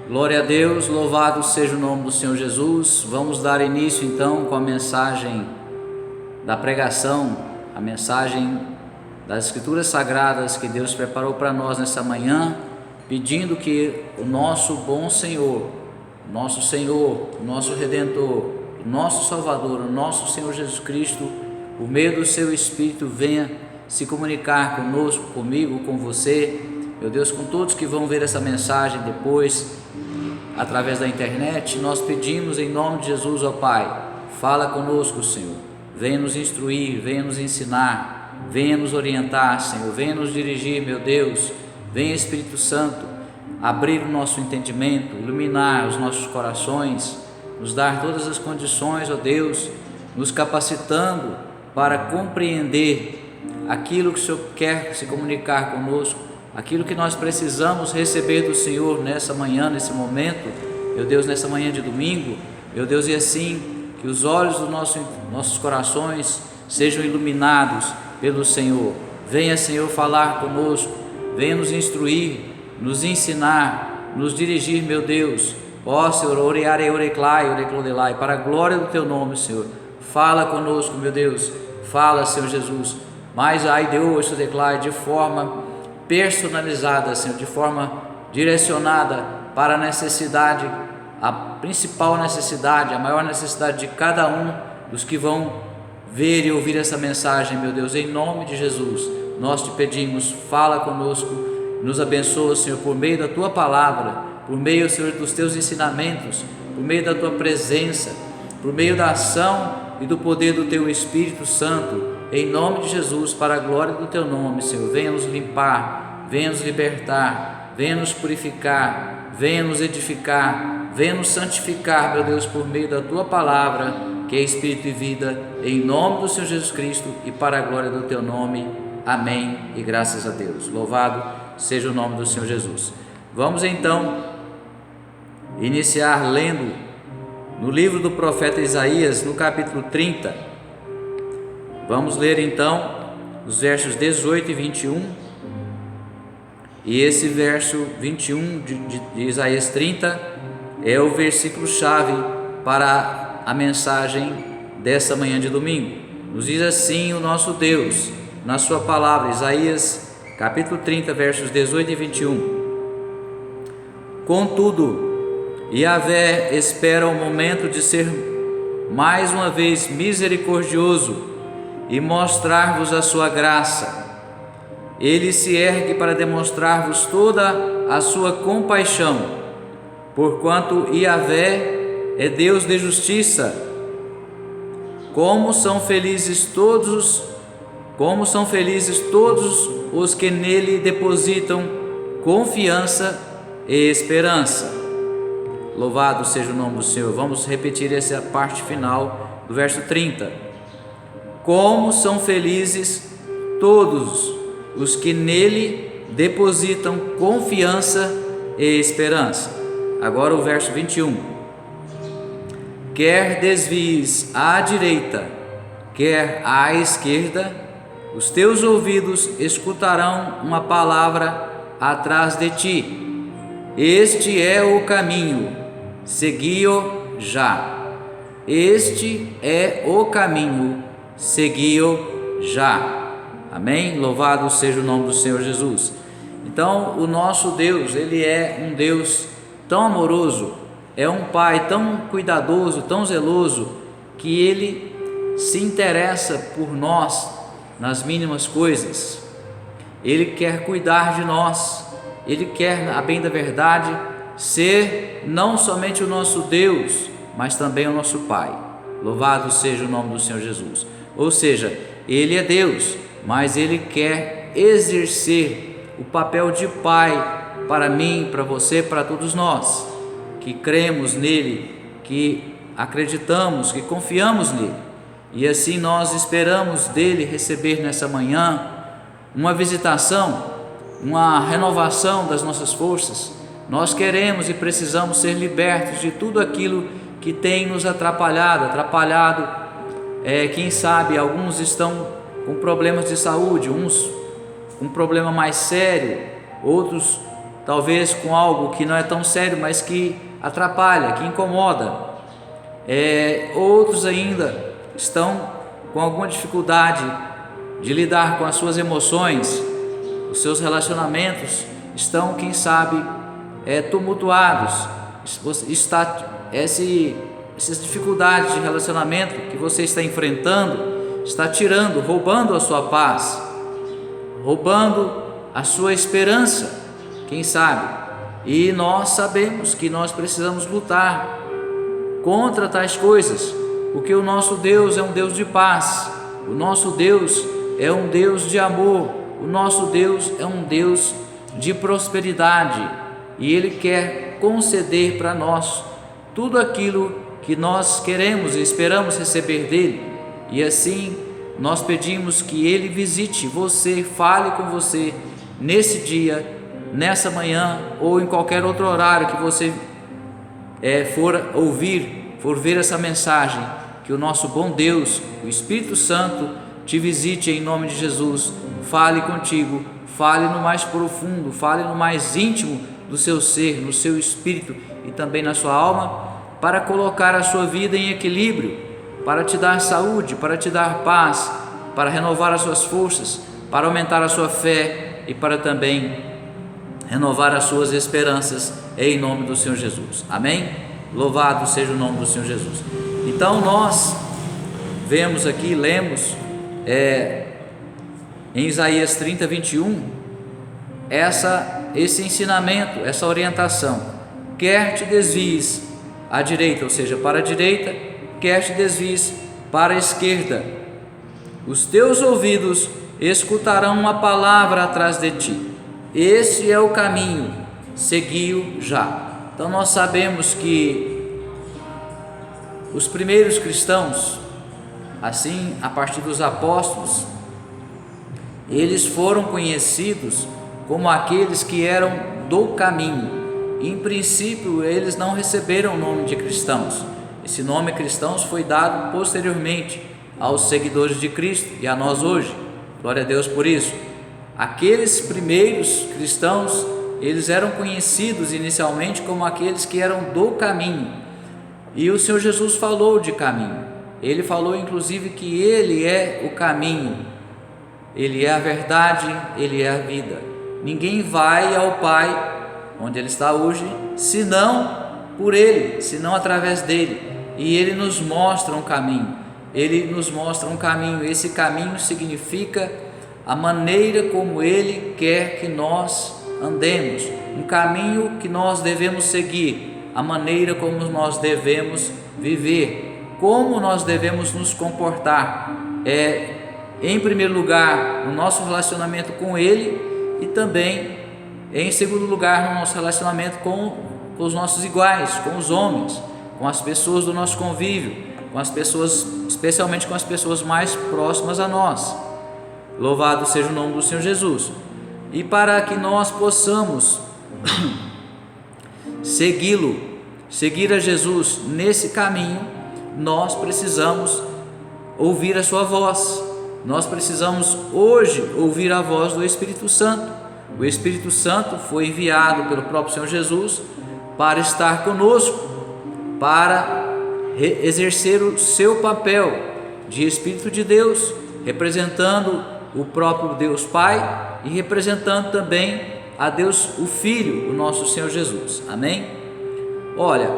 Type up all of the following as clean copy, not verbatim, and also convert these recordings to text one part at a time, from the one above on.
Glória a Deus, louvado seja o nome do Senhor Jesus. Vamos dar início então com a mensagem da pregação, a mensagem das Escrituras Sagradas que Deus preparou para nós nessa manhã, pedindo que o nosso bom Senhor, o nosso Redentor, o nosso Salvador, o nosso Senhor Jesus Cristo, por meio do seu Espírito, venha se comunicar conosco, comigo, com você, meu Deus, com todos que vão ver essa mensagem depois, através da internet. Nós pedimos em nome de Jesus, ó Pai, fala conosco, Senhor, venha nos instruir, venha nos ensinar, venha nos orientar, Senhor, venha nos dirigir, meu Deus, venha Espírito Santo, abrir o nosso entendimento, iluminar os nossos corações, nos dar todas as condições, ó Deus, nos capacitando para compreender aquilo que o Senhor quer se comunicar conosco, aquilo que nós precisamos receber do Senhor nessa manhã, nesse momento, meu Deus, nessa manhã de domingo, meu Deus, e assim que os olhos dos nossos corações sejam iluminados pelo Senhor. Venha, Senhor, falar conosco, venha nos instruir, nos ensinar, nos dirigir, meu Deus, ó Senhor, oreare, oreclai, oreclodelai, para a glória do Teu nome, Senhor. Fala conosco, meu Deus, fala, Senhor Jesus, mas ai Deus, eu declaro de forma personalizada, Senhor, de forma direcionada para a necessidade, a principal necessidade, a maior necessidade de cada um dos que vão ver e ouvir essa mensagem, meu Deus, em nome de Jesus, nós te pedimos, fala conosco, nos abençoa, Senhor, por meio da Tua palavra, por meio, Senhor, dos Teus ensinamentos, por meio da Tua presença, por meio da ação e do poder do Teu Espírito Santo, em nome de Jesus, para a glória do Teu nome, Senhor. Venha nos limpar, venha nos libertar, venha nos purificar, venha nos edificar, venha nos santificar, meu Deus, por meio da Tua palavra, que é Espírito e vida, em nome do Senhor Jesus Cristo e para a glória do Teu nome. Amém e graças a Deus. Louvado seja o nome do Senhor Jesus. Vamos então iniciar lendo no livro do profeta Isaías, no capítulo 30. Vamos ler então os versos 18 e 21, e esse verso 21 de Isaías 30 é o versículo chave para a mensagem dessa manhã de domingo. Nos diz assim o nosso Deus, na sua palavra, Isaías capítulo 30, versos 18 e 21. Contudo, Yahvé espera o momento de ser mais uma vez misericordioso e mostrar-vos a sua graça. Ele se ergue para demonstrar-vos toda a sua compaixão, porquanto Yahvé é Deus de justiça. Como são felizes todos os que nele depositam confiança e esperança. Louvado seja o nome do Senhor. Vamos repetir essa parte final do verso 30. Como são felizes todos os que nele depositam confiança e esperança. Agora o verso 21. Quer desvies à direita, quer à esquerda, os teus ouvidos escutarão uma palavra atrás de ti. Este é o caminho, segui-o já. Este é o caminho, segui-o já. Amém? Louvado seja o nome do Senhor Jesus. Então, o nosso Deus, Ele é um Deus tão amoroso, é um Pai tão cuidadoso, tão zeloso, que Ele se interessa por nós nas mínimas coisas. Ele quer cuidar de nós, Ele quer, a bem da verdade, ser não somente o nosso Deus, mas também o nosso Pai. Louvado seja o nome do Senhor Jesus. Ou seja, Ele é Deus, mas Ele quer exercer o papel de Pai para mim, para você, para todos nós, que cremos nele, que acreditamos, que confiamos nele. E assim nós esperamos dele receber nessa manhã uma visitação, uma renovação das nossas forças. Nós queremos e precisamos ser libertos de tudo aquilo que tem nos atrapalhado, quem sabe alguns estão com problemas de saúde, uns com um problema mais sério, outros talvez com algo que não é tão sério, mas que atrapalha, que incomoda. Outros ainda estão com alguma dificuldade de lidar com as suas emoções, os seus relacionamentos estão, quem sabe, tumultuados. Essas dificuldades de relacionamento que você está enfrentando está tirando, roubando a sua paz, roubando a sua esperança, quem sabe. E nós sabemos que nós precisamos lutar contra tais coisas, porque o nosso Deus é um Deus de paz, o nosso Deus é um Deus de amor, o nosso Deus é um Deus de prosperidade, e Ele quer conceder para nós tudo aquilo que nós queremos e esperamos receber dEle. E assim nós pedimos que Ele visite você, fale com você nesse dia, nessa manhã ou em qualquer outro horário que você for ver essa mensagem, que o nosso bom Deus, o Espírito Santo, te visite em nome de Jesus, fale contigo, fale no mais profundo, fale no mais íntimo do seu ser, no seu espírito e também na sua alma, para colocar a sua vida em equilíbrio, para te dar saúde, para te dar paz, para renovar as suas forças, para aumentar a sua fé e para também renovar as suas esperanças em nome do Senhor Jesus. Amém? Louvado seja o nome do Senhor Jesus. Então nós vemos aqui, lemos em Isaías 30, 21, esse ensinamento, essa orientação: quer te desvies à direita, ou seja, para a direita, quer te desvies para a esquerda, os teus ouvidos escutarão uma palavra atrás de ti. Esse é o caminho, segui-o já. Então nós sabemos que os primeiros cristãos, assim a partir dos apóstolos, eles foram conhecidos como aqueles que eram do caminho. Em princípio, eles não receberam o nome de cristãos. Esse nome cristãos foi dado posteriormente aos seguidores de Cristo e a nós hoje. Glória a Deus por isso. Aqueles primeiros cristãos, eles eram conhecidos inicialmente como aqueles que eram do caminho. E o Senhor Jesus falou de caminho. Ele falou inclusive que Ele é o caminho, Ele é a verdade, Ele é a vida. Ninguém vai ao Pai, onde Ele está hoje, senão por Ele, senão através dEle. E Ele nos mostra um caminho, Ele nos mostra um caminho. Esse caminho significa a maneira como Ele quer que nós andemos, um caminho que nós devemos seguir, a maneira como nós devemos viver, como nós devemos nos comportar, em primeiro lugar no nosso relacionamento com Ele e também em segundo lugar no nosso relacionamento com os nossos iguais, com os homens, com as pessoas do nosso convívio, com as pessoas, especialmente com as pessoas mais próximas a nós. Louvado seja o nome do Senhor Jesus. E para que nós possamos seguir a Jesus nesse caminho, nós precisamos ouvir a sua voz. Nós precisamos hoje ouvir a voz do Espírito Santo. O Espírito Santo foi enviado pelo próprio Senhor Jesus para estar conosco, para exercer o seu papel de Espírito de Deus, representando o próprio Deus Pai e representando também a Deus o Filho, o nosso Senhor Jesus. Amém? Olha,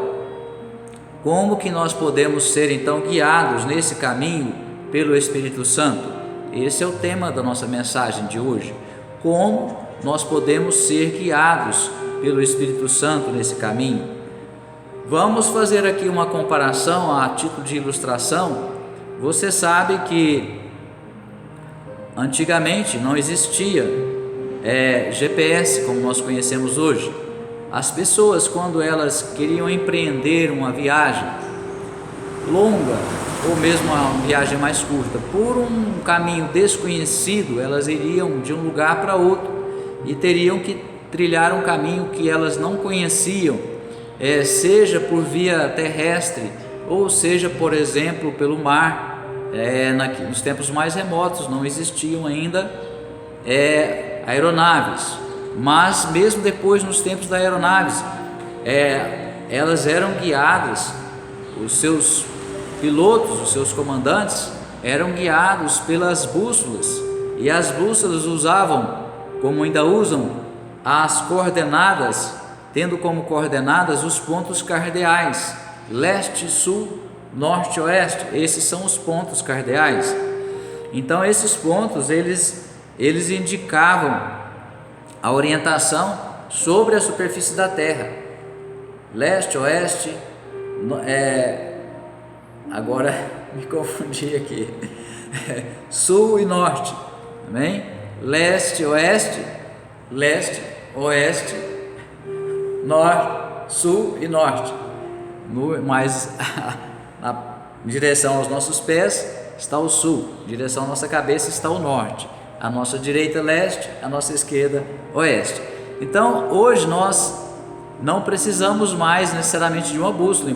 como que nós podemos ser então guiados nesse caminho pelo Espírito Santo? Esse é o tema da nossa mensagem de hoje. Como nós podemos ser guiados pelo Espírito Santo nesse caminho? Vamos fazer aqui uma comparação a título de ilustração. Você sabe que antigamente não existia GPS como nós conhecemos hoje. As pessoas, quando elas queriam empreender uma viagem longa ou mesmo uma viagem mais curta, por um caminho desconhecido, elas iriam de um lugar para outro e teriam que trilhar um caminho que elas não conheciam, seja por via terrestre ou seja, por exemplo, pelo mar. Nos tempos mais remotos não existiam ainda aeronaves, mas mesmo depois, nos tempos das aeronaves, elas eram guiadas, os seus pilotos, os seus comandantes eram guiados pelas bússolas, e as bússolas usavam, como ainda usam, as coordenadas, tendo como coordenadas os pontos cardeais: leste, sul, norte, oeste. Esses são os pontos cardeais. Então esses pontos eles indicavam a orientação sobre a superfície da terra: leste, oeste, agora me confundi aqui, sul e norte, amém? Leste, oeste, norte, sul e norte. Mas na direção aos nossos pés está o sul, em direção à nossa cabeça está o norte, a nossa direita leste, a nossa esquerda oeste. Então hoje nós não precisamos mais necessariamente de uma bússola,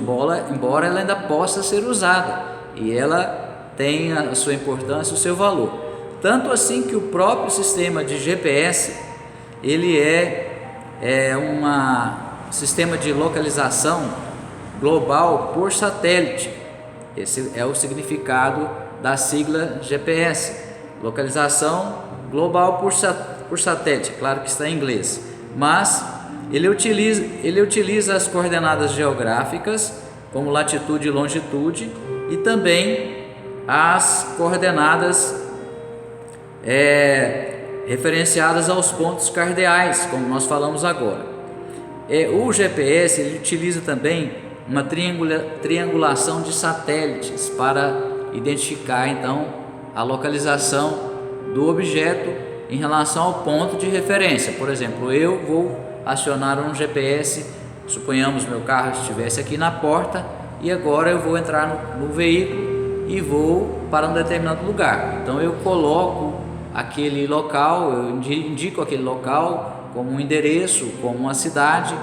embora ela ainda possa ser usada, e ela tem a sua importância, o seu valor. Tanto assim que o próprio sistema de GPS, ele é um sistema de localização global por satélite. Esse é o significado da sigla GPS, localização global por satélite. Claro que está em inglês, mas ele utiliza as coordenadas geográficas, como latitude e longitude, e também as coordenadas referenciadas aos pontos cardeais, como nós falamos agora. O GPS ele utiliza também uma triangulação de satélites para identificar então a localização do objeto em relação ao ponto de referência. Por exemplo, eu vou acionar um GPS, suponhamos meu carro estivesse aqui na porta e agora eu vou entrar no veículo e vou para um determinado lugar. Então eu coloco aquele local, eu indico aquele local como um endereço, como uma cidade,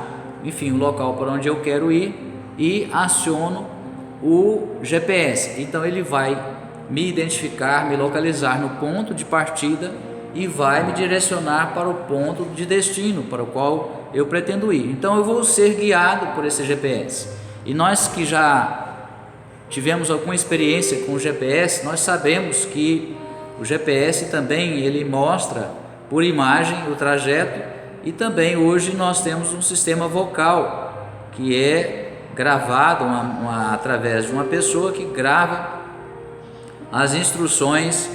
enfim, o local para onde eu quero ir, e aciono o GPS. Então ele vai me identificar, me localizar no ponto de partida e vai me direcionar para o ponto de destino para o qual eu pretendo ir. Então eu vou ser guiado por esse GPS. E nós que já tivemos alguma experiência com o GPS, nós sabemos que o GPS também ele mostra por imagem o trajeto, e também hoje nós temos um sistema vocal que é gravado através de uma pessoa que grava as instruções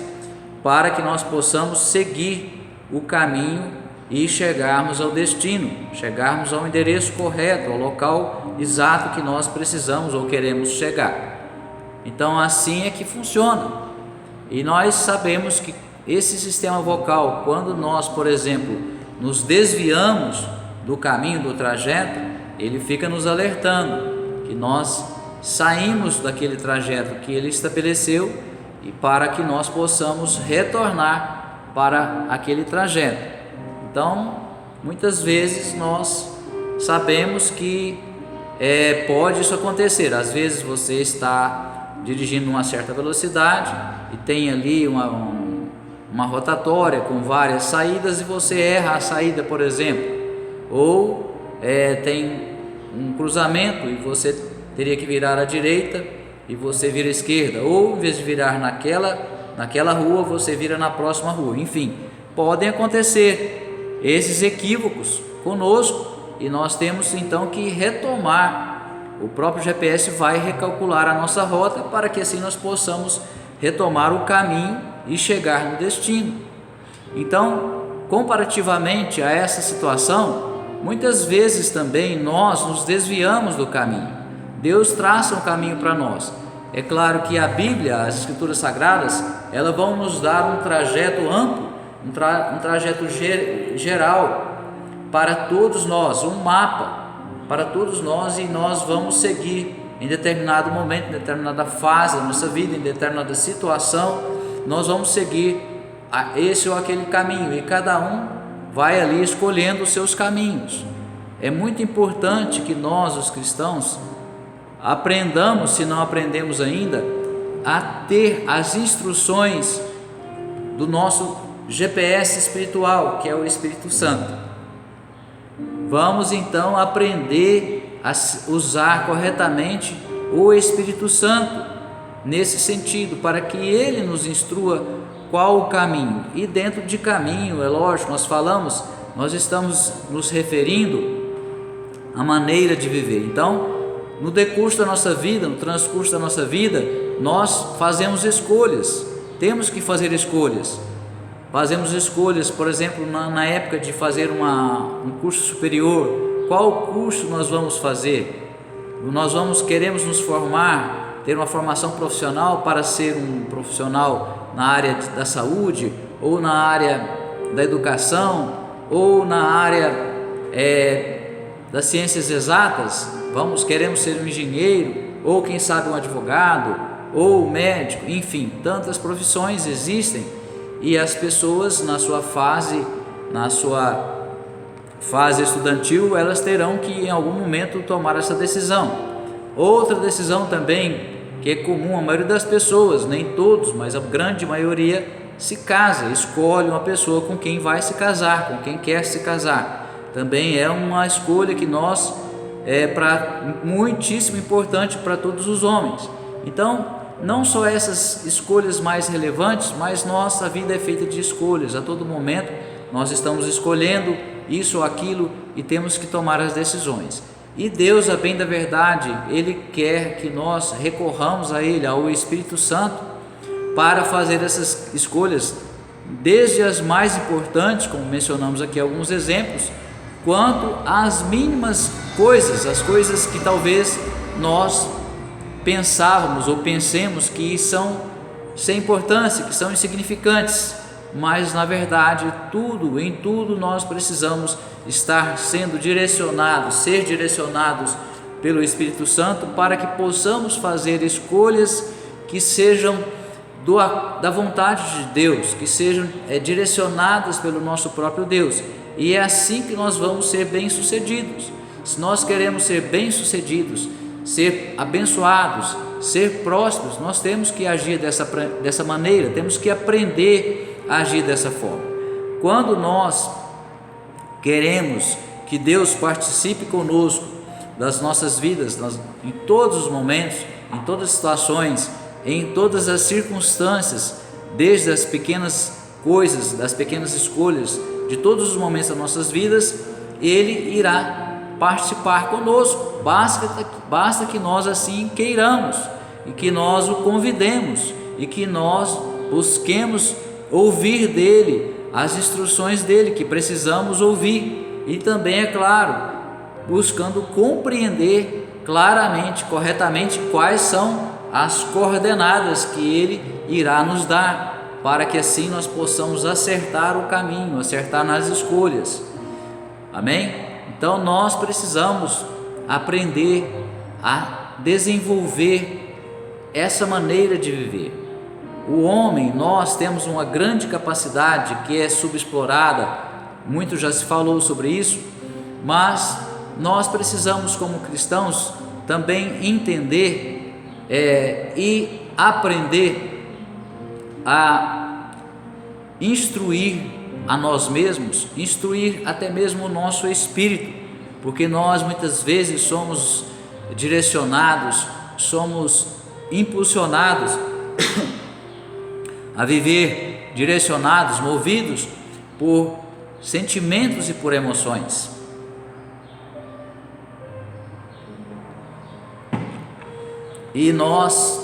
para que nós possamos seguir o caminho e chegarmos ao destino, chegarmos ao endereço correto, ao local exato que nós precisamos ou queremos chegar. Então assim é que funciona. E nós sabemos que esse sistema vocal, quando nós, por exemplo, nos desviamos do caminho, do trajeto, ele fica nos alertando que nós saímos daquele trajeto que ele estabeleceu, e para que nós possamos retornar para aquele trajeto. Então, muitas vezes nós sabemos que pode isso acontecer. Às vezes você está dirigindo uma certa velocidade e tem ali uma rotatória com várias saídas e você erra a saída, por exemplo, ou tem um cruzamento e você teria que virar à direita e você vira à esquerda, ou em vez de virar naquela rua, você vira na próxima rua. Enfim, podem acontecer esses equívocos conosco, e nós temos então que retomar. O próprio GPS vai recalcular a nossa rota para que assim nós possamos retomar o caminho e chegar no destino. Então, comparativamente a essa situação, muitas vezes também nós nos desviamos do caminho. Deus traça um caminho para nós. É claro que a Bíblia, as Escrituras Sagradas, elas vão nos dar um trajeto amplo, um trajeto geral para todos nós, um mapa para todos nós, e nós vamos seguir em determinado momento, em determinada fase da nossa vida, em determinada situação, nós vamos seguir esse ou aquele caminho, e cada um vai ali escolhendo os seus caminhos. É muito importante que nós, os cristãos, aprendamos, se não aprendemos ainda, a ter as instruções do nosso GPS espiritual, que é o Espírito Santo. vamos então aprender a usar corretamente o Espírito Santo nesse sentido, para que ele nos instrua qual o caminho. E dentro de caminho, é lógico, nós estamos nos referindo à maneira de viver. Então, no decurso da nossa vida, no transcurso da nossa vida, nós fazemos escolhas, temos que fazer escolhas. Fazemos escolhas, por exemplo, na época de fazer um curso superior. Qual curso nós vamos fazer? Queremos nos formar, ter uma formação profissional para ser um profissional na área da saúde, ou na área da educação, ou na área das ciências exatas. Queremos ser um engenheiro, ou quem sabe um advogado, ou médico, enfim, tantas profissões existem, e as pessoas na sua fase estudantil, elas terão que em algum momento tomar essa decisão. Outra decisão também que é comum à maioria das pessoas, nem todos, mas a grande maioria se casa, escolhe uma pessoa com quem vai se casar, com quem quer se casar. Também é uma escolha que muitíssimo importante para todos os homens. Então, não só essas escolhas mais relevantes, mas nossa vida é feita de escolhas. A todo momento nós estamos escolhendo isso ou aquilo e temos que tomar as decisões. E Deus, a bem da verdade, Ele quer que nós recorramos a Ele, ao Espírito Santo, para fazer essas escolhas, desde as mais importantes, como mencionamos aqui alguns exemplos, quanto às mínimas coisas, as coisas que talvez nós pensávamos ou pensemos que são sem importância, que são insignificantes, mas na verdade em tudo nós precisamos estar sendo direcionados, ser direcionados pelo Espírito Santo, para que possamos fazer escolhas que sejam da vontade de Deus, que sejam direcionadas pelo nosso próprio Deus. E é assim que nós vamos ser bem-sucedidos. Se nós queremos ser bem-sucedidos, ser abençoados, ser prósperos, nós temos que agir dessa maneira, temos que aprender a agir dessa forma. Quando nós queremos que Deus participe conosco das nossas vidas, em todos os momentos, em todas as situações, em todas as circunstâncias, desde as pequenas coisas, das pequenas escolhas, de todos os momentos das nossas vidas, Ele irá participar conosco. Basta que nós assim queiramos, e que nós o convidemos, e que nós busquemos ouvir dele, as instruções dele que precisamos ouvir, e também, é claro, buscando compreender claramente, corretamente, quais são as coordenadas que ele irá nos dar, para que assim nós possamos acertar o caminho, acertar nas escolhas. Amém? Então nós precisamos aprender a desenvolver essa maneira de viver. O homem, nós temos uma grande capacidade que é subexplorada, muito já se falou sobre isso, mas nós precisamos, como cristãos, também entender e aprender a instruir a nós mesmos, instruir até mesmo o nosso espírito, porque nós muitas vezes somos direcionados, somos impulsionados a viver direcionados, movidos por sentimentos e por emoções. E nós,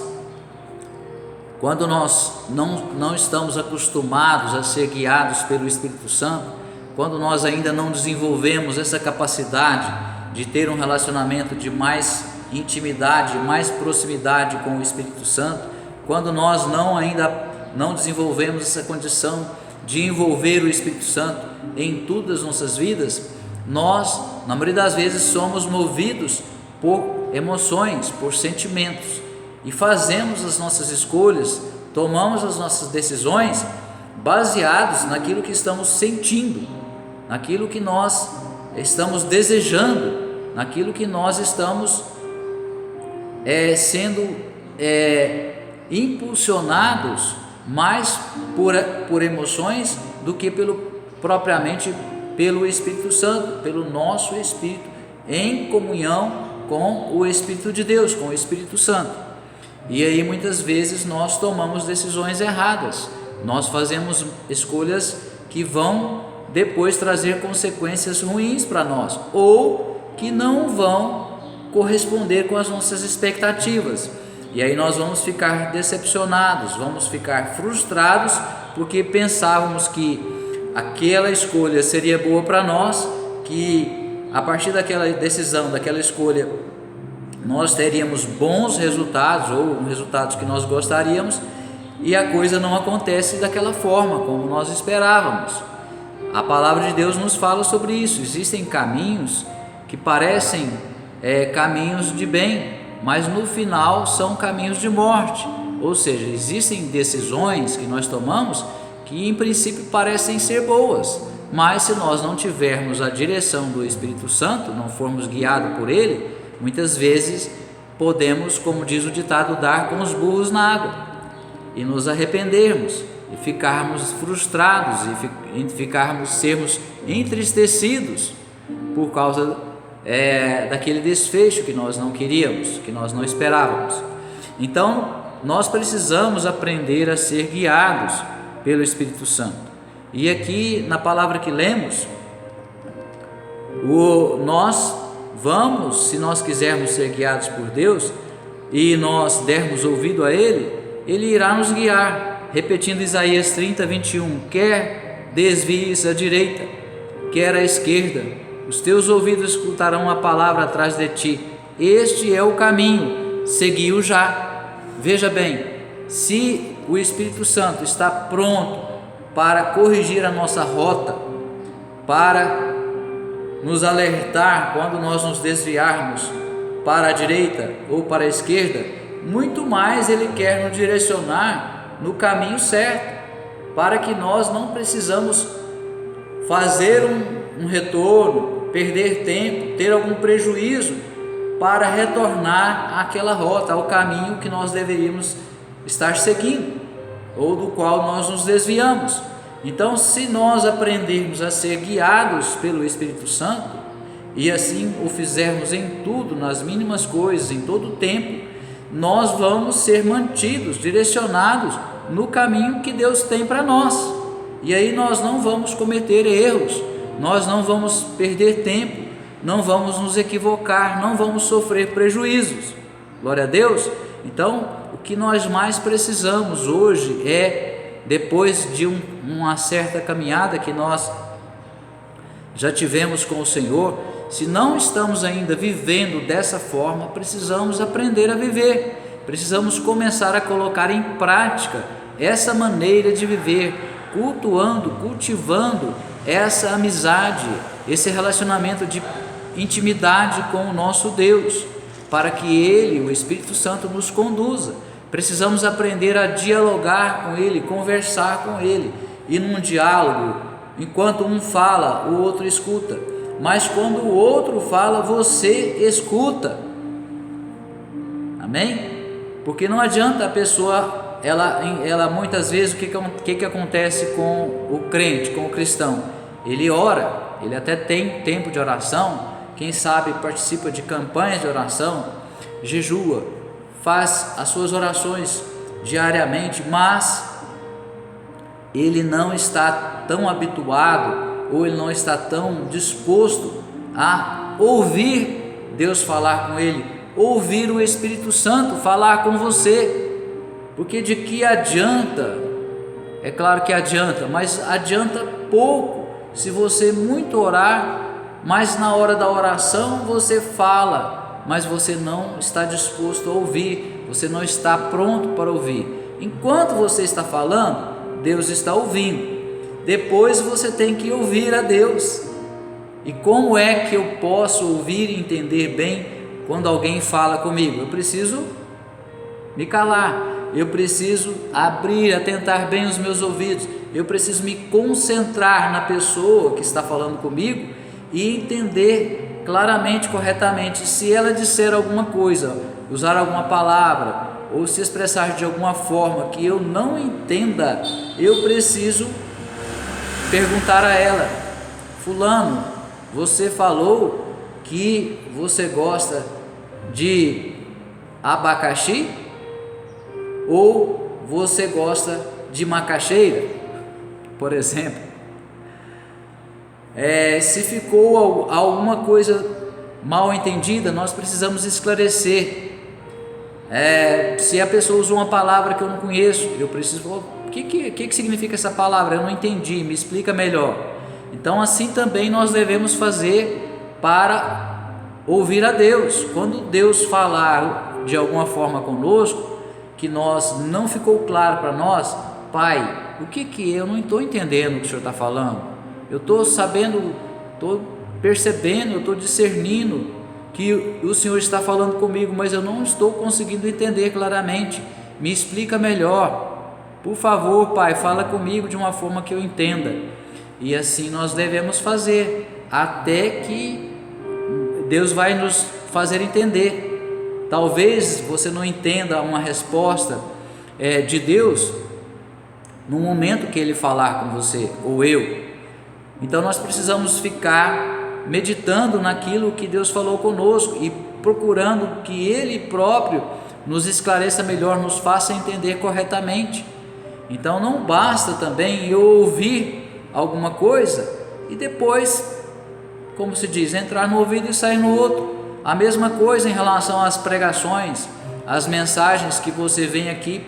quando nós não estamos acostumados a ser guiados pelo Espírito Santo, quando nós ainda não desenvolvemos essa capacidade de ter um relacionamento de mais intimidade, mais proximidade com o Espírito Santo, quando nós ainda não desenvolvemos essa condição de envolver o Espírito Santo em todas as nossas vidas, nós, na maioria das vezes, somos movidos por emoções, por sentimentos, e fazemos as nossas escolhas, tomamos as nossas decisões baseados naquilo que estamos sentindo, naquilo que nós estamos desejando, naquilo que nós estamos sendo impulsionados mais por emoções do que propriamente pelo Espírito Santo, pelo nosso Espírito, em comunhão com o Espírito de Deus, com o Espírito Santo. E aí muitas vezes nós tomamos decisões erradas, nós fazemos escolhas que vão depois trazer consequências ruins para nós, ou que não vão corresponder com as nossas expectativas. E aí nós vamos ficar decepcionados, vamos ficar frustrados, porque pensávamos que aquela escolha seria boa para nós, que a partir daquela decisão, daquela escolha, nós teríamos bons resultados, ou resultados que nós gostaríamos, e a coisa não acontece daquela forma como nós esperávamos. A palavra de Deus nos fala sobre isso. Existem caminhos que parecem caminhos de bem, mas no final são caminhos de morte. Ou seja, existem decisões que nós tomamos que em princípio parecem ser boas, mas se nós não tivermos a direção do Espírito Santo, não formos guiados por Ele, muitas vezes podemos, como diz o ditado, dar com os burros na água e nos arrependermos e ficarmos frustrados e sermos entristecidos por causa daquele desfecho que nós não queríamos, que nós não esperávamos. Então nós precisamos aprender a ser guiados pelo Espírito Santo. E aqui na palavra que lemos, nós vamos, se nós quisermos ser guiados por Deus e nós dermos ouvido a Ele, Ele irá nos guiar. Repetindo Isaías 30, 21, quer desvies à direita, quer à esquerda, os teus ouvidos escutarão a palavra atrás de ti, este é o caminho, segui-o já. Veja bem, se o Espírito Santo está pronto para corrigir a nossa rota, para nos alertar quando nós nos desviarmos para a direita ou para a esquerda, muito mais Ele quer nos direcionar no caminho certo, para que nós não precisamos fazer um retorno, perder tempo, ter algum prejuízo para retornar àquela rota, ao caminho que nós deveríamos estar seguindo, ou do qual nós nos desviamos. Então, se nós aprendermos a ser guiados pelo Espírito Santo, e assim o fizermos em tudo, nas mínimas coisas, em todo o tempo, nós vamos ser mantidos, direcionados no caminho que Deus tem para nós. E aí nós não vamos cometer erros, nós não vamos perder tempo, não vamos nos equivocar, não vamos sofrer prejuízos. Glória a Deus. Então, o que nós mais precisamos hoje é, depois de uma certa caminhada que nós já tivemos com o Senhor, se não estamos ainda vivendo dessa forma, precisamos aprender a viver, precisamos começar a colocar em prática essa maneira de viver, cultivando essa amizade, esse relacionamento de intimidade com o nosso Deus, para que Ele, o Espírito Santo, nos conduza. Precisamos aprender a dialogar com Ele, conversar com Ele, e num diálogo, enquanto um fala, o outro escuta, mas quando o outro fala, você escuta. Amém? Porque não adianta a pessoa, ela muitas vezes, o que acontece com o crente, com o cristão? Ele ora, ele até tem tempo de oração, quem sabe participa de campanhas de oração, jejua, faz as suas orações diariamente, mas ele não está tão habituado, ou ele não está tão disposto a ouvir Deus falar com ele, ouvir o Espírito Santo falar com você, porque de que adianta? É claro que adianta, mas adianta pouco se você muito orar, mas na hora da oração você fala, mas você não está disposto a ouvir, você não está pronto para ouvir. Enquanto você está falando, Deus está ouvindo. Depois você tem que ouvir a Deus. E como é que eu posso ouvir e entender bem quando alguém fala comigo? Eu preciso me calar, eu preciso abrir, atentar bem os meus ouvidos, eu preciso me concentrar na pessoa que está falando comigo e entender claramente, corretamente, se ela disser alguma coisa, usar alguma palavra ou se expressar de alguma forma que eu não entenda, eu preciso perguntar a ela: fulano, você falou que você gosta de abacaxi ou você gosta de macaxeira, por exemplo. Se ficou alguma coisa mal entendida, nós precisamos esclarecer. Se a pessoa usou uma palavra que eu não conheço, eu preciso falar, o que significa essa palavra? Eu não entendi, me explica melhor. Então assim também nós devemos fazer para ouvir a Deus. Quando Deus falar de alguma forma conosco, que nós não ficou claro para nós, Pai, o que eu não estou entendendo o que o Senhor está falando? Eu estou sabendo, estou percebendo, eu estou discernindo que o Senhor está falando comigo, mas eu não estou conseguindo entender claramente. Me explica melhor. Por favor, Pai, fala comigo de uma forma que eu entenda. E assim nós devemos fazer, até que Deus vai nos fazer entender. Talvez você não entenda uma resposta de Deus no momento que Ele falar com você, ou eu. Então nós precisamos ficar meditando naquilo que Deus falou conosco e procurando que Ele próprio nos esclareça melhor, nos faça entender corretamente. Então não basta também eu ouvir alguma coisa e depois, como se diz, entrar no ouvido e sair no outro. A mesma coisa em relação às pregações, às mensagens que você vem aqui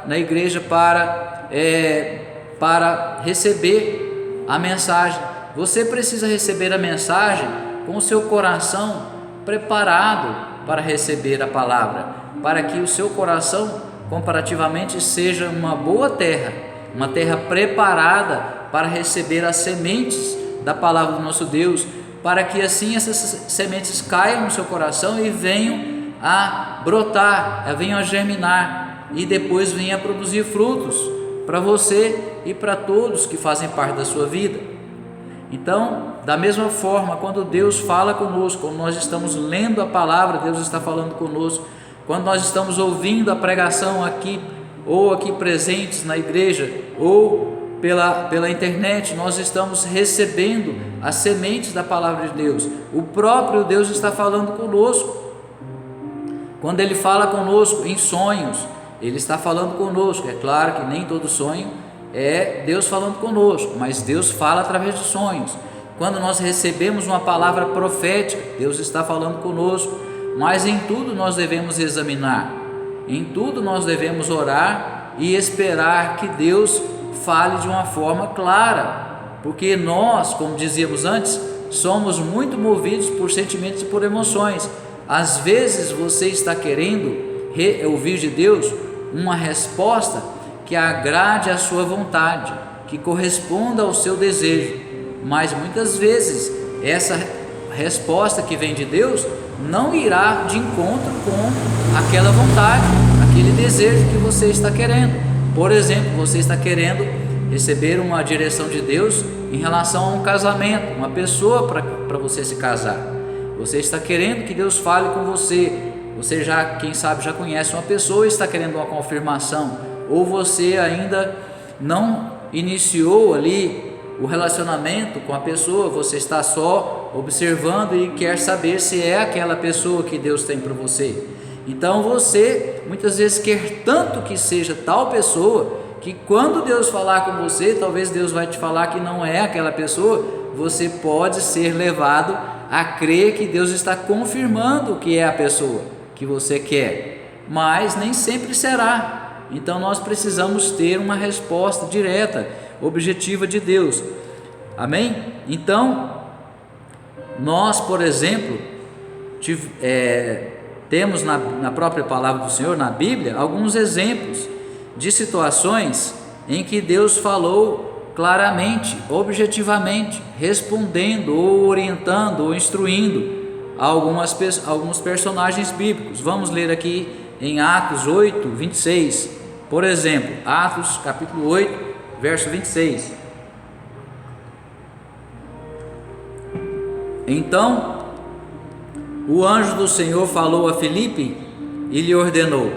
na igreja para receber a mensagem. Você precisa receber a mensagem com o seu coração preparado para receber a palavra, para que o seu coração comparativamente seja uma boa terra, uma terra preparada para receber as sementes da palavra do nosso Deus, para que assim essas sementes caiam no seu coração e venham a brotar, venham a germinar e depois venham a produzir frutos para você e para todos que fazem parte da sua vida. Então, da mesma forma, quando Deus fala conosco, quando nós estamos lendo a palavra, Deus está falando conosco. Quando nós estamos ouvindo a pregação aqui, ou aqui presentes na igreja, ou pela internet, nós estamos recebendo as sementes da palavra de Deus. O próprio Deus está falando conosco. Quando Ele fala conosco em sonhos, Ele está falando conosco. É claro que nem todo sonho é Deus falando conosco, mas Deus fala através de sonhos. Quando nós recebemos uma palavra profética, Deus está falando conosco. Mas em tudo nós devemos examinar, em tudo nós devemos orar e esperar que Deus fale de uma forma clara, porque nós, como dizíamos antes, somos muito movidos por sentimentos e por emoções. Às vezes você está querendo ouvir de Deus uma resposta que agrade a sua vontade, que corresponda ao seu desejo, mas muitas vezes essa resposta que vem de Deus não irá de encontro com aquela vontade, aquele desejo que você está querendo. Por exemplo, você está querendo receber uma direção de Deus em relação a um casamento, uma pessoa para você se casar. Você está querendo que Deus fale com você. Você já, quem sabe, já conhece uma pessoa e está querendo uma confirmação, ou você ainda não iniciou ali o relacionamento com a pessoa, você está só observando e quer saber se é aquela pessoa que Deus tem para você. Então você muitas vezes quer tanto que seja tal pessoa, que quando Deus falar com você, talvez Deus vai te falar que não é aquela pessoa, você pode ser levado a crer que Deus está confirmando que é a pessoa que você quer, mas nem sempre será. Então nós precisamos ter uma resposta direta, objetiva de Deus. Amém? Então, nós, por exemplo, temos na própria palavra do Senhor, na Bíblia, alguns exemplos de situações em que Deus falou claramente, objetivamente, respondendo ou orientando ou instruindo alguns personagens bíblicos. Vamos ler aqui em Atos 8, 26, por exemplo, Atos capítulo 8, verso 26. Então, o anjo do Senhor falou a Filipe e lhe ordenou: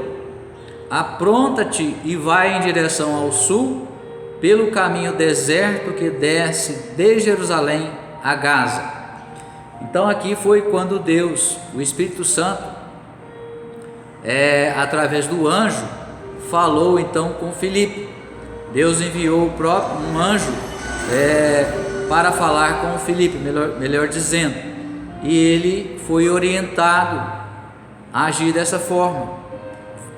apronta-te e vai em direção ao sul, pelo caminho deserto que desce de Jerusalém a Gaza. Então aqui foi quando Deus, o Espírito Santo, através do anjo, falou então com Filipe. Deus enviou um anjo para falar com Filipe, melhor dizendo, e ele foi orientado a agir dessa forma,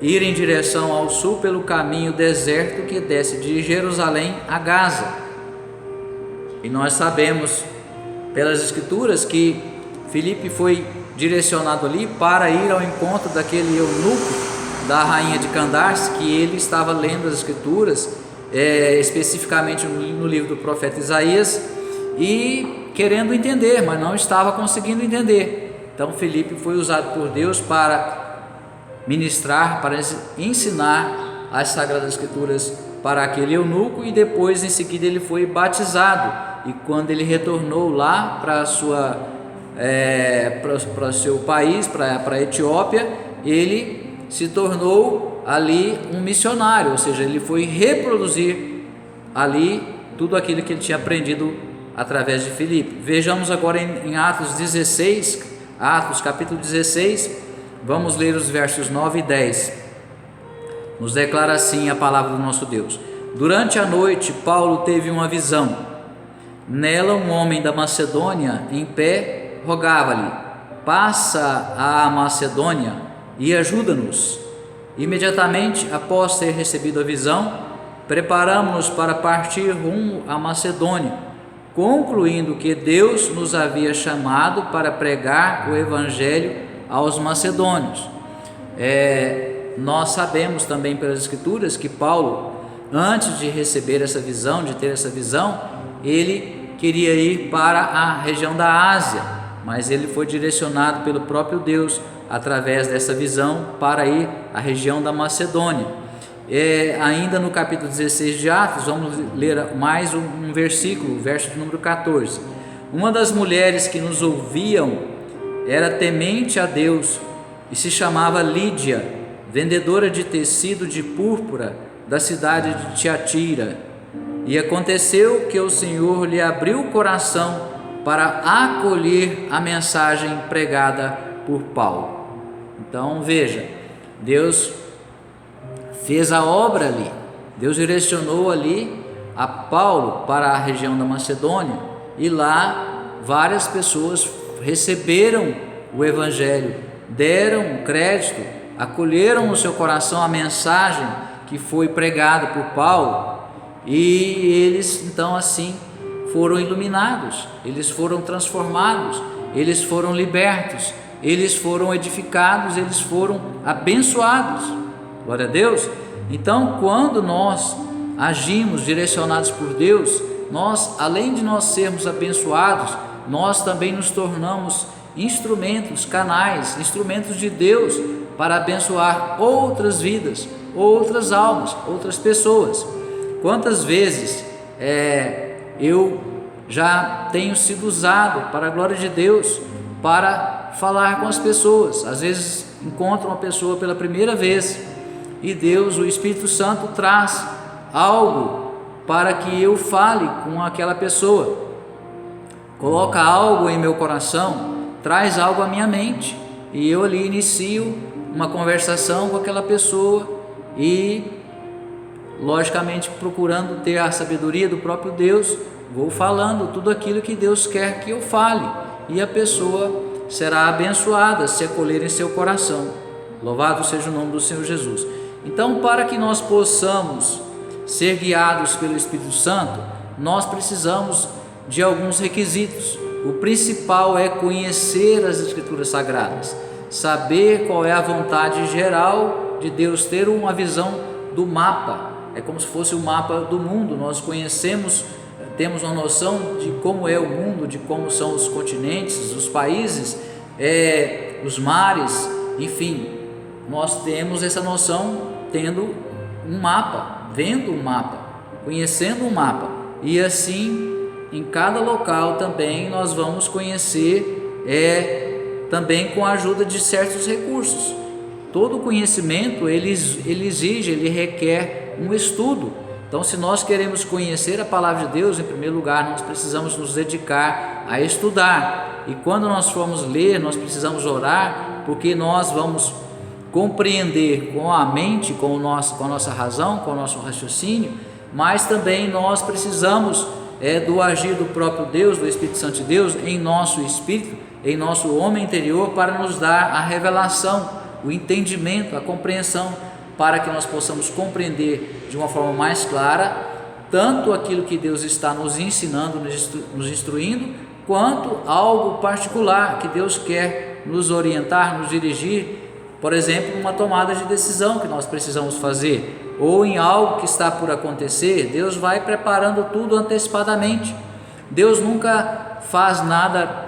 ir em direção ao sul pelo caminho deserto que desce de Jerusalém a Gaza. E nós sabemos pelas Escrituras que Filipe foi direcionado ali para ir ao encontro daquele eunuco da rainha de Candace, que ele estava lendo as Escrituras, especificamente no livro do profeta Isaías, e querendo entender, mas não estava conseguindo entender. Então Filipe foi usado por Deus para ministrar, para ensinar as Sagradas Escrituras para aquele eunuco, e depois em seguida ele foi batizado. E quando ele retornou lá para o seu país, para a Etiópia, ele se tornou ali um missionário, ou seja, ele foi reproduzir ali tudo aquilo que ele tinha aprendido através de Filipe. Vejamos agora em Atos 16, Atos capítulo 16, vamos ler os versos 9 e 10. Nos declara assim a palavra do nosso Deus: durante a noite Paulo teve uma visão. Nela um homem da Macedônia em pé rogava-lhe: passa à Macedônia e ajuda-nos. Imediatamente após ter recebido a visão, preparamos-nos para partir rumo à Macedônia, concluindo que Deus nos havia chamado para pregar o evangelho aos macedônios. Nós sabemos também pelas Escrituras que Paulo, antes de receber essa visão, de ter essa visão, ele queria ir para a região da Ásia, mas ele foi direcionado pelo próprio Deus através dessa visão para ir à região da Macedônia. Ainda no capítulo 16 de Atos, vamos ler mais um versículo, o verso de número 14. Uma das mulheres que nos ouviam era temente a Deus e se chamava Lídia, vendedora de tecido de púrpura da cidade de Tiatira. E aconteceu que o Senhor lhe abriu o coração para acolher a mensagem pregada por Paulo. Então veja, Deus fez a obra ali, Deus direcionou ali a Paulo para a região da Macedônia, e lá várias pessoas receberam o evangelho, deram crédito, acolheram no seu coração a mensagem que foi pregada por Paulo, e eles então assim foram iluminados, eles foram transformados, eles foram libertos, eles foram edificados, eles foram abençoados. Glória a Deus. Então, quando nós agimos direcionados por Deus, nós, além de nós sermos abençoados, nós também nos tornamos instrumentos, canais, instrumentos de Deus para abençoar outras vidas, outras almas, outras pessoas. Quantas vezes eu já tenho sido usado para a glória de Deus para falar com as pessoas. Às vezes encontro uma pessoa pela primeira vez e Deus, o Espírito Santo, traz algo para que eu fale com aquela pessoa, coloca algo em meu coração, traz algo à minha mente, e eu ali inicio uma conversação com aquela pessoa, e logicamente procurando ter a sabedoria do próprio Deus, vou falando tudo aquilo que Deus quer que eu fale, e a pessoa será abençoada se acolher em seu coração. Louvado seja o nome do Senhor Jesus. Então, para que nós possamos ser guiados pelo Espírito Santo, nós precisamos de alguns requisitos. O principal é conhecer as Escrituras Sagradas, saber qual é a vontade geral de Deus, ter uma visão do mapa. É como se fosse o mapa do mundo. Nós conhecemos, temos uma noção de como é o mundo, de como são os continentes, os países, os mares, enfim, nós temos essa noção tendo um mapa, vendo um mapa, conhecendo um mapa, e assim em cada local também nós vamos conhecer, também com a ajuda de certos recursos. Todo conhecimento ele exige, ele requer um estudo, Então, se nós queremos conhecer a palavra de Deus, em primeiro lugar, nós precisamos nos dedicar a estudar. E quando nós formos ler, nós precisamos orar, porque nós vamos compreender com a mente, com a nossa razão, com o nosso raciocínio, mas também nós precisamos do agir do próprio Deus, do Espírito Santo de Deus, em nosso espírito, em nosso homem interior, para nos dar a revelação, o entendimento, a compreensão, para que nós possamos compreender de uma forma mais clara, tanto aquilo que Deus está nos ensinando, nos instruindo, quanto algo particular que Deus quer nos orientar, nos dirigir, por exemplo, uma tomada de decisão que nós precisamos fazer, ou em algo que está por acontecer. Deus vai preparando tudo antecipadamente. Deus nunca faz nada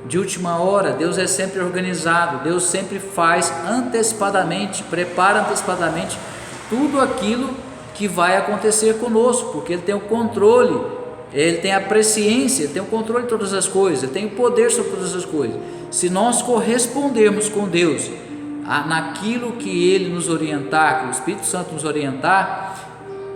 de última hora, Deus é sempre organizado, Deus sempre faz antecipadamente, prepara antecipadamente tudo aquilo que vai acontecer conosco, porque Ele tem o controle, Ele tem a presciência, Ele tem o controle de todas as coisas, Ele tem o poder sobre todas as coisas. Se nós correspondermos com Deus naquilo que Ele nos orientar, que o Espírito Santo nos orientar,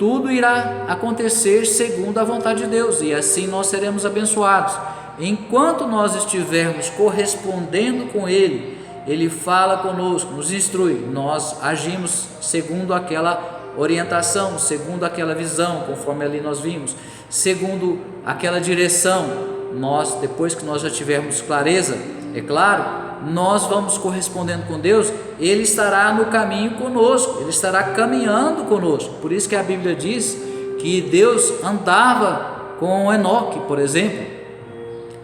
tudo irá acontecer segundo a vontade de Deus, e assim nós seremos abençoados. Enquanto nós estivermos correspondendo com Ele, Ele fala conosco, nos instrui, nós agimos segundo aquela orientação, segundo aquela visão, conforme ali nós vimos, segundo aquela direção. Nós, depois que nós já tivermos clareza, é claro, nós vamos correspondendo com Deus, Ele estará no caminho conosco, Ele estará caminhando conosco. Por isso que a Bíblia diz que Deus andava com Enoque, por exemplo.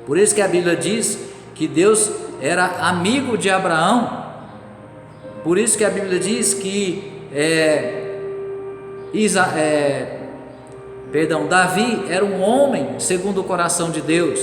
Por isso que a Bíblia diz que Deus era amigo de Abraão. Por isso que a Bíblia diz que Davi era um homem segundo o coração de Deus.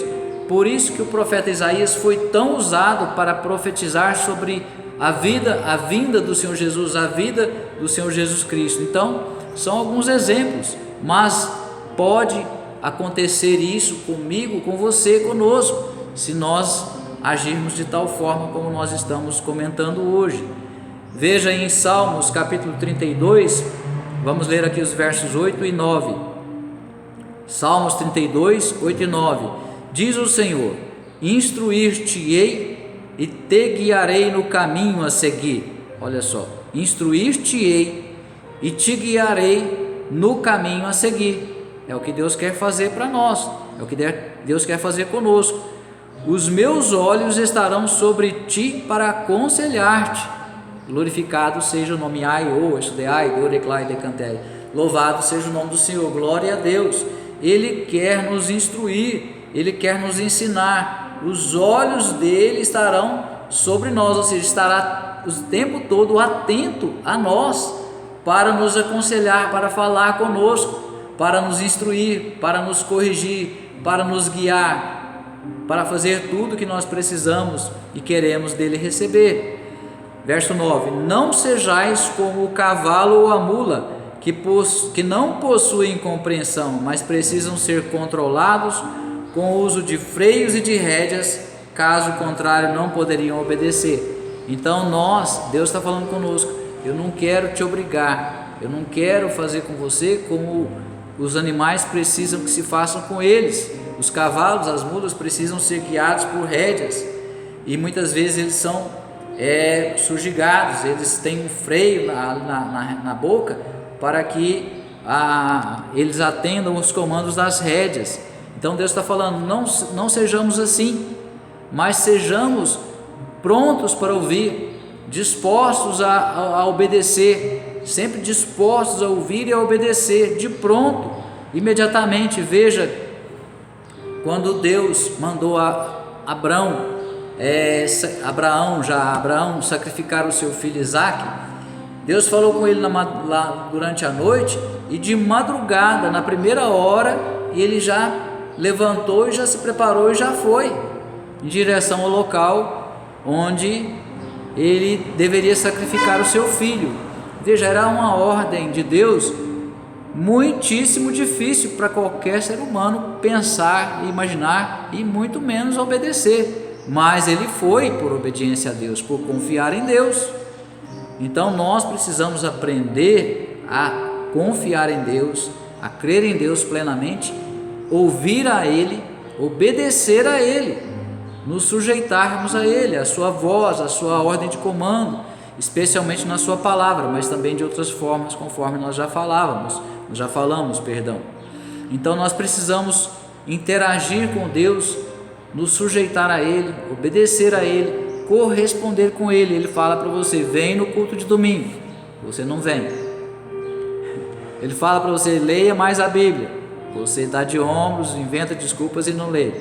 Por isso que o profeta Isaías foi tão usado para profetizar sobre a vinda do Senhor Jesus, a vida do Senhor Jesus Cristo. Então, são alguns exemplos, mas pode acontecer isso comigo, com você, conosco, se nós agirmos de tal forma como nós estamos comentando hoje. Veja em Salmos capítulo 32, vamos ler aqui os versos 8 e 9. Salmos 32, 8 e 9. Diz o Senhor: instruir-te-ei e te guiarei no caminho a seguir. Olha só, instruir-te-ei e te guiarei no caminho a seguir. É o que Deus quer fazer para nós, é o que Deus quer fazer conosco. Os meus olhos estarão sobre ti para aconselhar-te. Glorificado seja o nome Aiô, Estudeai, Doreclai, Decantei. Louvado seja o nome do Senhor, glória a Deus. Ele quer nos instruir, Ele quer nos ensinar. Os olhos dele estarão sobre nós, ou seja, estará o tempo todo atento a nós, para nos aconselhar, para falar conosco, para nos instruir, para nos corrigir, para nos guiar, para fazer tudo o que nós precisamos e queremos dele receber. Verso 9: não sejais como o cavalo ou a mula, que não possuem compreensão, mas precisam ser controlados com o uso de freios e de rédeas, caso contrário não poderiam obedecer. Então Deus está falando conosco: eu não quero te obrigar, eu não quero fazer com você como os animais precisam que se façam com eles. Os cavalos, as mulas precisam ser guiados por rédeas, e muitas vezes eles são subjugados, eles têm um freio na boca para que eles atendam os comandos das rédeas. Então Deus está falando: não sejamos assim, mas sejamos prontos para ouvir, dispostos a obedecer, sempre dispostos a ouvir e a obedecer, de pronto, imediatamente. Veja, quando Deus mandou Abraão sacrificar o seu filho Isaque, Deus falou com ele lá durante a noite, e de madrugada, na primeira hora, ele já levantou e já se preparou e já foi em direção ao local onde ele deveria sacrificar o seu filho. Veja, era uma ordem de Deus muitíssimo difícil para qualquer ser humano pensar e imaginar, e muito menos obedecer, mas ele foi por obediência a Deus, por confiar em Deus. Então nós precisamos aprender a confiar em Deus, a crer em Deus plenamente, ouvir a Ele, obedecer a Ele, nos sujeitarmos a Ele, a sua voz, a sua ordem de comando, especialmente na sua palavra, mas também de outras formas, conforme nós já falamos. Então nós precisamos interagir com Deus, nos sujeitar a Ele, obedecer a Ele, corresponder com Ele. Ele fala para você: vem no culto de domingo, você não vem. Ele fala para você: leia mais a Bíblia, você dá de ombros, inventa desculpas e não lê.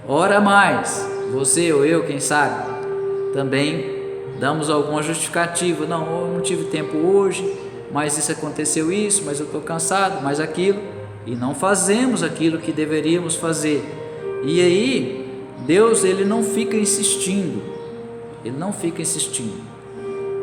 Ora mais, você ou eu, quem sabe, também damos alguma justificativa: não, eu não tive tempo hoje, mas isso aconteceu, isso, mas eu estou cansado, mas aquilo, e não fazemos aquilo que deveríamos fazer. E aí Deus, Ele não fica insistindo,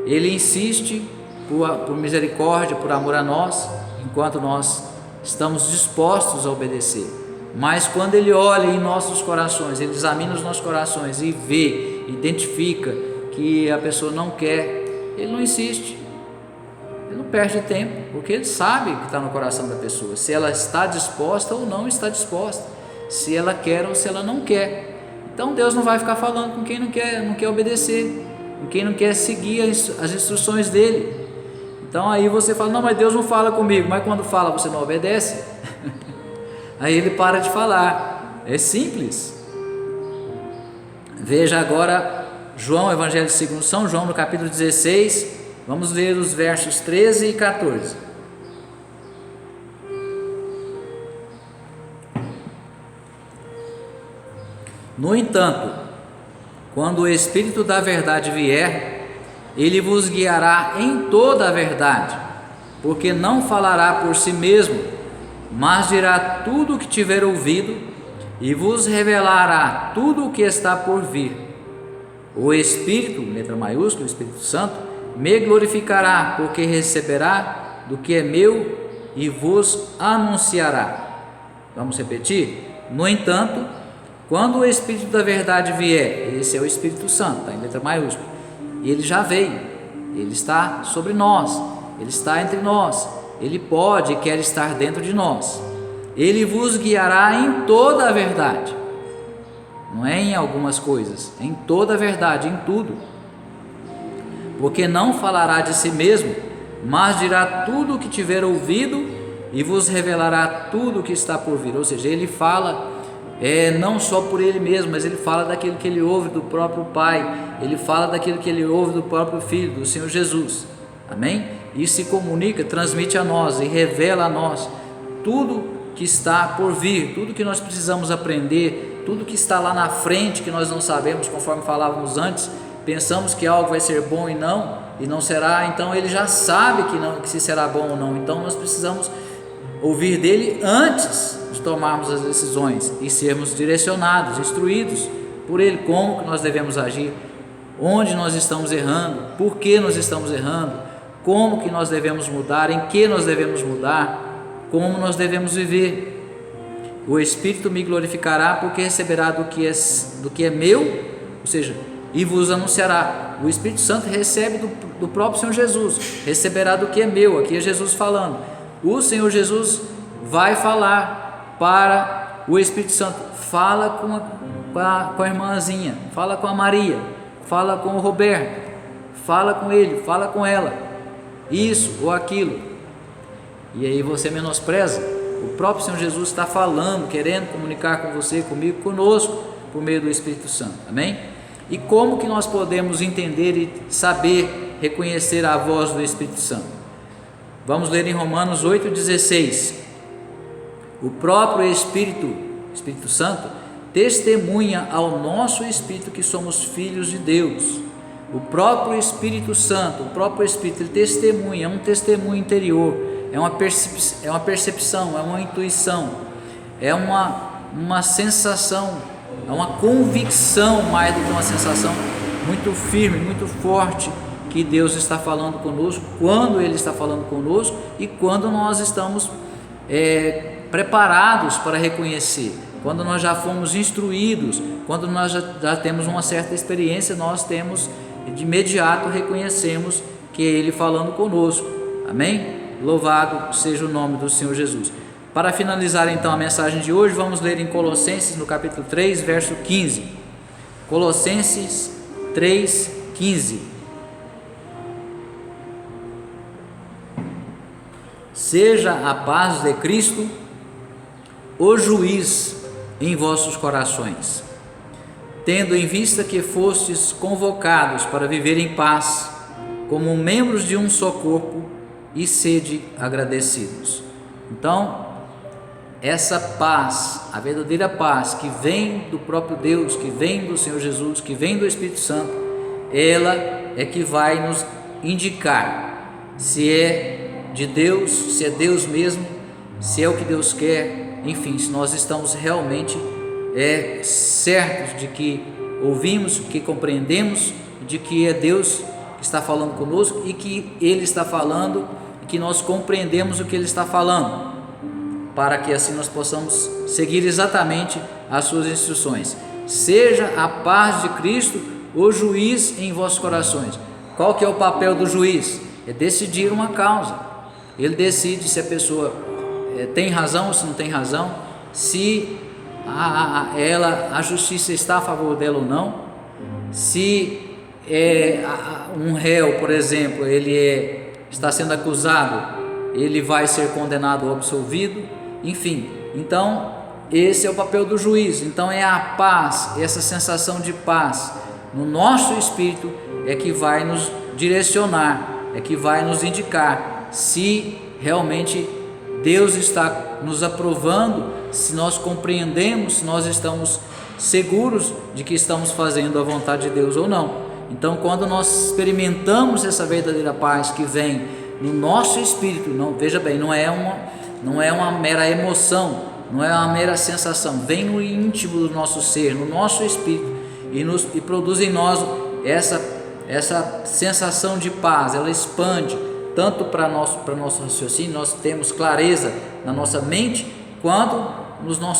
Ele insiste por misericórdia, por amor a nós, enquanto nós estamos dispostos a obedecer. Mas quando Ele olha em nossos corações, Ele examina os nossos corações e vê, identifica que a pessoa não quer, Ele não insiste, Ele não perde tempo, porque Ele sabe o que está no coração da pessoa, se ela está disposta ou não está disposta, se ela quer ou se ela não quer. Então Deus não vai ficar falando com quem não quer obedecer, com quem não quer seguir as instruções dEle. Então aí você fala: não, mas Deus não fala comigo. Mas quando fala, você não obedece? Aí Ele para de falar. É simples. Veja agora João, Evangelho segundo São João, no capítulo 16, vamos ler os versos 13 e 14. No entanto, quando o Espírito da verdade vier, Ele vos guiará em toda a verdade, porque não falará por si mesmo, mas dirá tudo o que tiver ouvido e vos revelará tudo o que está por vir. O Espírito, letra maiúscula, o Espírito Santo, me glorificará, porque receberá do que é meu e vos anunciará. Vamos repetir? No entanto, quando o Espírito da verdade vier, esse é o Espírito Santo, está em letra maiúscula, e ele já veio, ele está sobre nós, ele está entre nós, ele pode e quer estar dentro de nós. Ele vos guiará em toda a verdade, não é em algumas coisas, em toda a verdade, em tudo, porque não falará de si mesmo, mas dirá tudo o que tiver ouvido e vos revelará tudo o que está por vir. Ou seja, ele fala não só por ele mesmo, mas ele fala daquilo que ele ouve do próprio Pai, ele fala daquilo que ele ouve do próprio Filho, do Senhor Jesus, amém? E se comunica, transmite a nós e revela a nós tudo que está por vir, tudo que nós precisamos aprender, tudo que está lá na frente que nós não sabemos, conforme falávamos antes. Pensamos que algo vai ser bom e não será, então ele já sabe que se será bom ou não, então nós precisamos ouvir dele antes de tomarmos as decisões e sermos direcionados, instruídos por ele, como que nós devemos agir, onde nós estamos errando, por que nós estamos errando, como que nós devemos mudar, em que nós devemos mudar, como nós devemos viver. O Espírito me glorificará, porque receberá do que é meu, ou seja, e vos anunciará. O Espírito Santo recebe do próprio Senhor Jesus, receberá do que é meu. Aqui é Jesus falando. O Senhor Jesus vai falar para o Espírito Santo: fala com a irmãzinha, fala com a Maria, fala com o Roberto, fala com ele, fala com ela, isso ou aquilo. E aí você menospreza. O próprio Senhor Jesus está falando, querendo comunicar com você, comigo, conosco, por meio do Espírito Santo, amém? E como que nós podemos entender e saber reconhecer a voz do Espírito Santo? Vamos ler em Romanos 8,16. O próprio Espírito Santo, testemunha ao nosso Espírito que somos filhos de Deus. O próprio Espírito Santo, o próprio Espírito, ele testemunha, é um testemunho interior, é uma percepção, é uma intuição, é uma sensação, é uma convicção, mais do que uma sensação, muito firme, muito forte, que Deus está falando conosco, quando Ele está falando conosco e quando nós estamos preparados para reconhecer, quando nós já fomos instruídos, quando nós já temos uma certa experiência, nós temos de imediato reconhecemos que é Ele falando conosco, amém? Louvado seja o nome do Senhor Jesus. Para finalizar então a mensagem de hoje, vamos ler em Colossenses, no capítulo 3, verso 15. Colossenses 3, 15. Seja a paz de Cristo o juiz em vossos corações, tendo em vista que fostes convocados para viver em paz, como membros de um só corpo, e sede agradecidos. Então, essa paz, a verdadeira paz que vem do próprio Deus, que vem do Senhor Jesus, que vem do Espírito Santo, ela é que vai nos indicar se é de Deus, se é Deus mesmo, se é o que Deus quer, enfim, se nós estamos realmente certos de que ouvimos, que compreendemos, de que é Deus que está falando conosco e que Ele está falando, e que nós compreendemos o que Ele está falando, para que assim nós possamos seguir exatamente as suas instruções. Seja a paz de Cristo o juiz em vossos corações. Qual que é o papel do juiz? É decidir uma causa. Ele decide se a pessoa tem razão ou se não tem razão, se a justiça está a favor dela ou não, se um réu, por exemplo, ele está sendo acusado, ele vai ser condenado ou absolvido, enfim. Então esse é o papel do juiz. Então é a paz, essa sensação de paz no nosso espírito é que vai nos direcionar, é que vai nos indicar se realmente Deus está nos aprovando, se nós compreendemos, se nós estamos seguros de que estamos fazendo a vontade de Deus ou não. Então, quando nós experimentamos essa verdadeira paz que vem no nosso espírito, não, veja bem, não é uma mera emoção, não é uma mera sensação, vem no íntimo do nosso ser, no nosso espírito, e produz em nós essa sensação de paz. Ela expande tanto para nosso raciocínio, nós temos clareza na nossa mente, quanto nos nossos